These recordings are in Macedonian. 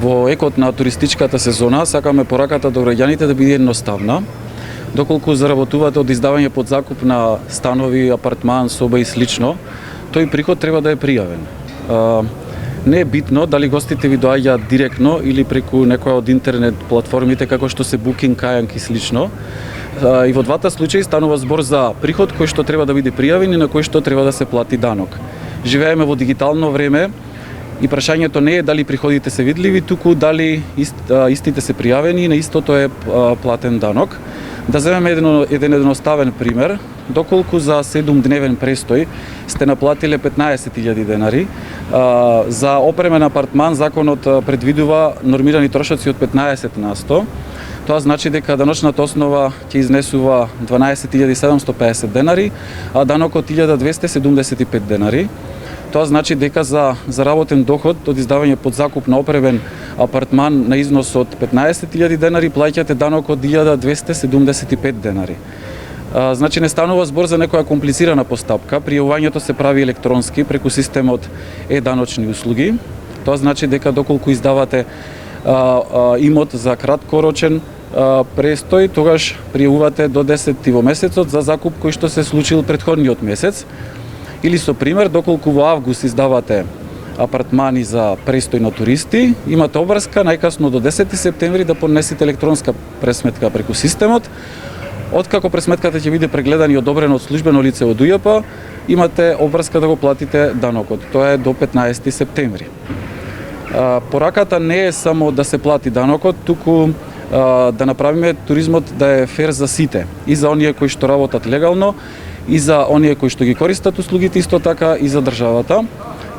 Во екот на туристичката сезона сакаме пораката до граѓаните да биде едноставна. Доколку заработувате од издавање под закуп на станови, апартман, соба и слично, тој приход треба да е пријавен. Не е битно дали гостите ви доаѓаат директно или преку некоја од интернет платформите како што се Booking, Kayak и слично. И во двата случаи станува збор за приход кој што треба да биде пријавен и на кој што треба да се плати данок. Живееме во дигитално време и прашањето не е дали приходите се видливи, туку дали истите се пријавени и на истото е платен данок. Да земеме еден едноставен пример. Доколку за 7-дневен престој сте наплатиле 15.000 денари, за опремен апартман законот предвидува нормирани трошоци од 15%. Тоа значи дека даночната основа ќе изнесува 12.750 денари, а данокот 1.275 денари. Тоа значи дека за заработен доход од издавање под закуп на опремен апартман на износ од 15.000 денари плаќате данок од 1.275 денари. Значи не станува збор за некоја комплицирана постапка, пријавувањето се прави електронски преку системот е-даночни услуги. Тоа значи дека доколку издавате имот за краткорочен престој, тогаш пријавувате до 10 во месецот за закуп кој што се случил претходниот месец. Или со пример, доколку во август издавате апартмани за престој на туристи, имате обврска најкасно до 10 септември да поднесете електронска пресметка преку системот. Откако пресметката ќе биде прегледана и одобрена од службено лице од УЈП, имате обврска да го платите данокот. Тоа е до 15 септември. Пораката не е само да се плати данокот, туку да направиме туризмот да е фер за сите, и за оние кои што работат легално, и за оние кои што ги користат услугите, исто така и за државата.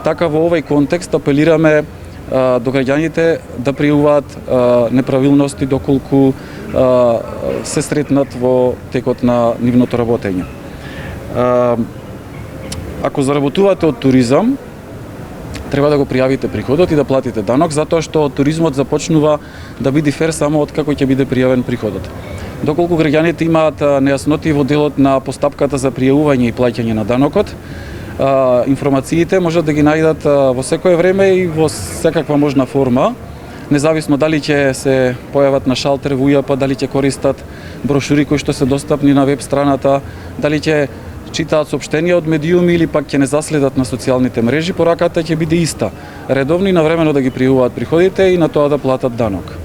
Така во овој контекст апелираме до граѓаните да пријавуваат неправилности доколку се сретнат во текот на нивното работење. Ако заработувате од туризам, треба да го пријавите приходот и да платите данок, затоа што туризмот започнува да биде фер само од како ќе биде пријавен приходот. Доколку граѓаните имаат нејасноти во делот на постапката за пријавување и плаќање на данокот, информациите можат да ги најдат во секое време и во секаква можна форма, независно дали ќе се појават на шалтер во УЈП, дали ќе користат брошури кои што се достапни на веб страната, дали ќе читаат соопштенија од медиуми или пак ќе не заследат на социјалните мрежи, пораката ќе биде иста. Редовно и навремено да ги пријавуваат приходите и на тоа да платат данок.